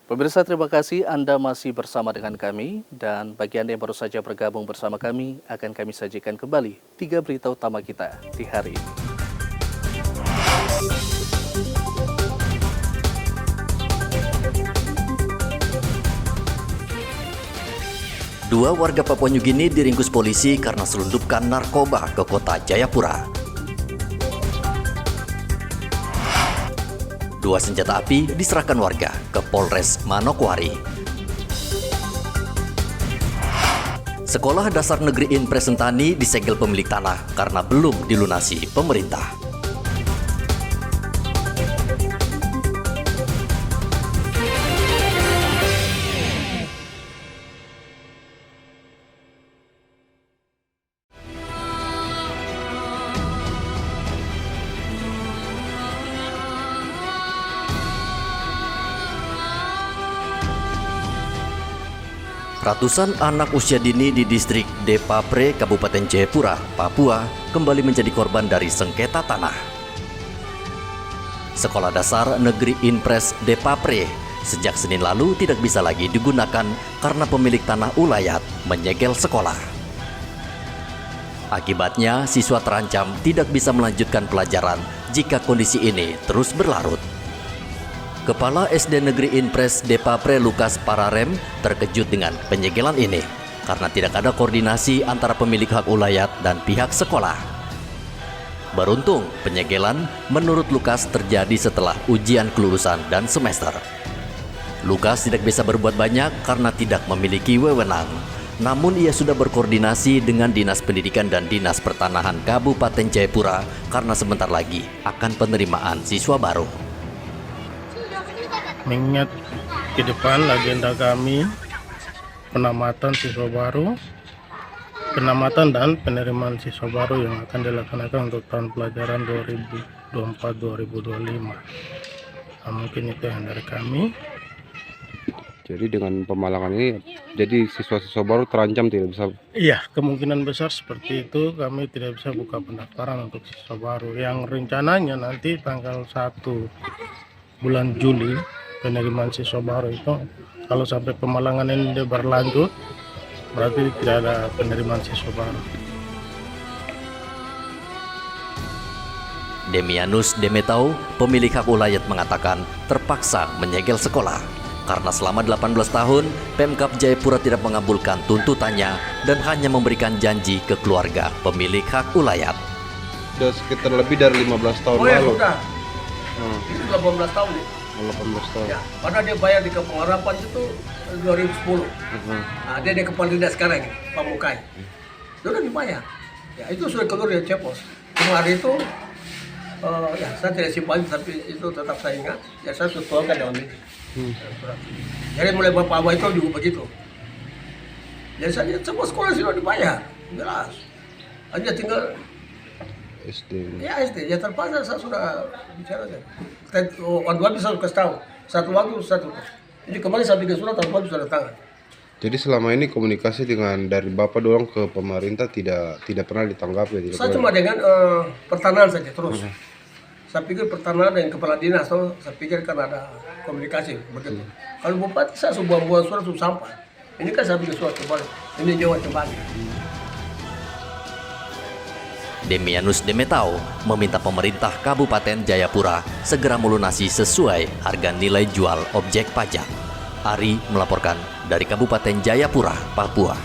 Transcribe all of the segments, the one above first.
Pemirsa, terima kasih Anda masih bersama dengan kami, dan bagi Anda yang baru saja bergabung bersama kami, akan kami sajikan kembali 3 berita utama kita di hari ini. Dua warga Papua Nugini diringkus polisi karena selundupkan narkoba ke kota Jayapura. Dua senjata api diserahkan warga ke Polres Manokwari. Sekolah Dasar Negeri Inpres Sentani disegel pemilik tanah karena belum dilunasi pemerintah. Ratusan anak usia dini di distrik Depapre, Kabupaten Jayapura, Papua, kembali menjadi korban dari sengketa tanah. Sekolah Dasar Negeri Inpres Depapre sejak Senin lalu tidak bisa lagi digunakan karena pemilik tanah ulayat menyegel sekolah. Akibatnya, siswa terancam tidak bisa melanjutkan pelajaran jika kondisi ini terus berlarut. Kepala SD Negeri Inpres Depapre Lukas Pararem terkejut dengan penyegelan ini karena tidak ada koordinasi antara pemilik hak ulayat dan pihak sekolah. Beruntung, penyegelan menurut Lukas terjadi setelah ujian kelulusan dan semester. Lukas tidak bisa berbuat banyak karena tidak memiliki wewenang. Namun ia sudah berkoordinasi dengan Dinas Pendidikan dan Dinas Pertanahan Kabupaten Jayapura karena sebentar lagi akan penerimaan siswa baru. Mengingat ke depan agenda kami penamatan siswa baru, penamatan dan penerimaan siswa baru yang akan dilaksanakan untuk tahun pelajaran 2024-2025. Nah, mungkin itu yang dari kami. Jadi dengan pemalangan ini, jadi siswa-siswa baru terancam tidak bisa. Iya, kemungkinan besar seperti itu. Kami tidak bisa buka pendaftaran untuk siswa baru. Yang rencananya nanti tanggal 1 bulan Juli penerimaan siswa baru itu, kalau sampai pemalangan ini berlanjut berarti tidak ada penerimaan siswa baru. Demianus Demetau, pemilik hak ulayat mengatakan terpaksa menyegel sekolah karena selama 18 tahun Pemkab Jayapura tidak mengabulkan tuntutannya dan hanya memberikan janji ke keluarga pemilik hak ulayat. Sudah sekitar lebih dari 15 tahun lalu. Sudah. Itu 18 tahun nih. 18 tahun. Ya, padahal dia bayar di Kampung Harapan itu 2010. Nah, dia kepala dinas sekarang, Pak Mukai. Sudah dibayar. Ya, itu sudah keluar dari Cepos. Kemarin itu, ya saya tidak simpan, tapi itu tetap saya ingat. Ya saya sudah tuangkan dalam ini. Jadi mulai Bapak Abah itu juga begitu. Jadi saya lihat semua sekolah sudah dibayar, jelas. Hanya tinggal SD. ya SD, ya terpaksa saya sudah bicara kan. Orang bisa kasih tahu, satu waktu satu. Jadi kemarin saya bikin surat, orang sudah datang. Jadi selama ini komunikasi dengan dari Bapak doang ke pemerintah tidak pernah ditanggapi. Saya cuma dengan pertanahan saja terus. Saya pikir pertanahan dengan kepala dinas, saya pikir kan ada komunikasi begitu. Kalau bupati saya buang surat sampah. Ini kan saya bikin surat kembali. Ini Jawa kembali. Demianus Demetau meminta pemerintah Kabupaten Jayapura segera melunasi sesuai harga nilai jual objek pajak. Ari melaporkan dari Kabupaten Jayapura, Papua.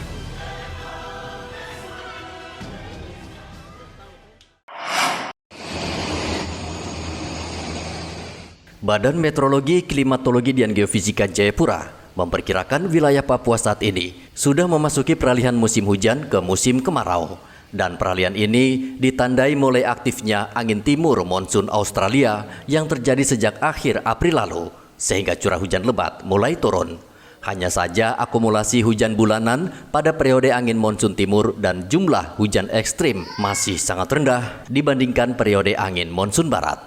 Badan Meteorologi, Klimatologi, dan Geofisika Jayapura memperkirakan wilayah Papua saat ini sudah memasuki peralihan musim hujan ke musim kemarau. Dan peralihan ini ditandai mulai aktifnya angin timur monsun Australia yang terjadi sejak akhir April lalu, sehingga curah hujan lebat mulai turun. Hanya saja akumulasi hujan bulanan pada periode angin monsun timur dan jumlah hujan ekstrim masih sangat rendah dibandingkan periode angin monsun barat.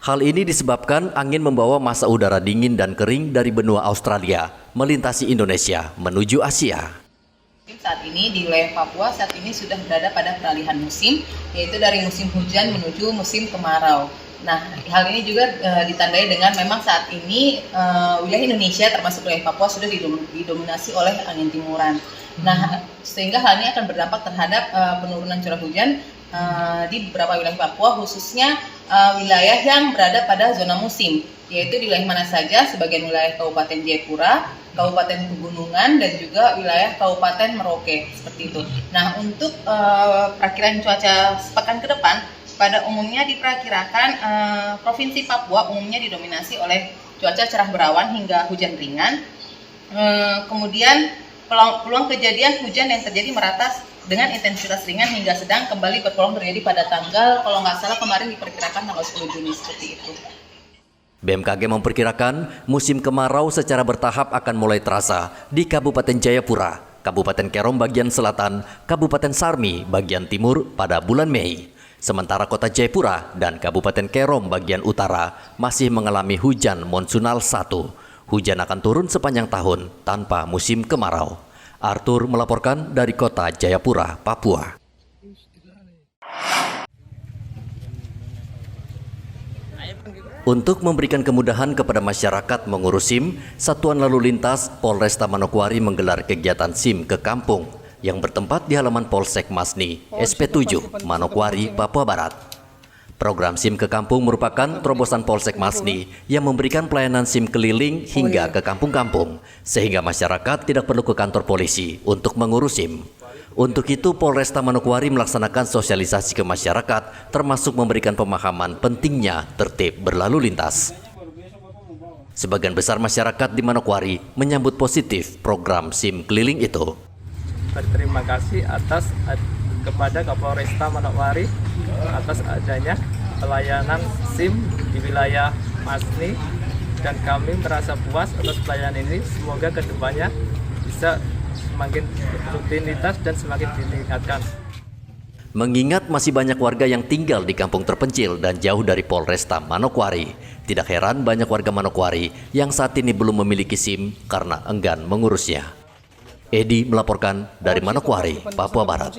Hal ini disebabkan angin membawa massa udara dingin dan kering dari benua Australia melintasi Indonesia menuju Asia. Saat ini di wilayah Papua saat ini sudah berada pada peralihan musim, yaitu dari musim hujan menuju musim kemarau. Nah, hal ini juga ditandai dengan memang saat ini wilayah Indonesia termasuk wilayah Papua sudah didominasi oleh angin timuran. Nah, sehingga hal ini akan berdampak terhadap penurunan curah hujan di beberapa wilayah Papua, khususnya wilayah yang berada pada zona musim, yaitu di wilayah mana saja, sebagian wilayah Kabupaten Jayapura, Kabupaten Pegunungan, dan juga wilayah Kabupaten Merauke, seperti itu. Nah, untuk perakiran cuaca sepekan ke depan, pada umumnya diperkirakan Provinsi Papua umumnya didominasi oleh cuaca cerah berawan hingga hujan ringan. Kemudian peluang kejadian hujan yang terjadi merata dengan intensitas ringan hingga sedang kembali berpeluang terjadi pada tanggal, kalau nggak salah kemarin diperkirakan tanggal 10 Juni, seperti itu. BMKG memperkirakan musim kemarau secara bertahap akan mulai terasa di Kabupaten Jayapura, Kabupaten Kerom bagian selatan, Kabupaten Sarmi bagian timur pada bulan Mei. Sementara Kota Jayapura dan Kabupaten Kerom bagian utara masih mengalami hujan monsunal 1. Hujan akan turun sepanjang tahun tanpa musim kemarau. Arthur melaporkan dari Kota Jayapura, Papua. Untuk memberikan kemudahan kepada masyarakat mengurus SIM, Satuan Lalu Lintas Polresta Manokwari menggelar kegiatan SIM ke kampung yang bertempat di halaman Polsek Masni, SP7, Manokwari, Papua Barat. Program SIM ke kampung merupakan terobosan Polsek Masni yang memberikan pelayanan SIM keliling hingga ke kampung-kampung, sehingga masyarakat tidak perlu ke kantor polisi untuk mengurus SIM. Untuk itu, Polresta Manokwari melaksanakan sosialisasi ke masyarakat, termasuk memberikan pemahaman pentingnya tertib berlalu lintas. Sebagian besar masyarakat di Manokwari menyambut positif program SIM keliling itu. Berterima kasih kepada Kapolresta Manokwari atas adanya pelayanan SIM di wilayah Masni, dan kami merasa puas atas pelayanan ini. Semoga kedepannya bisa semakin rutinitas dan semakin ditingkatkan. Mengingat masih banyak warga yang tinggal di kampung terpencil dan jauh dari Polresta Manokwari, tidak heran banyak warga Manokwari yang saat ini belum memiliki SIM karena enggan mengurusnya. Edi melaporkan dari Manokwari, Papua Barat.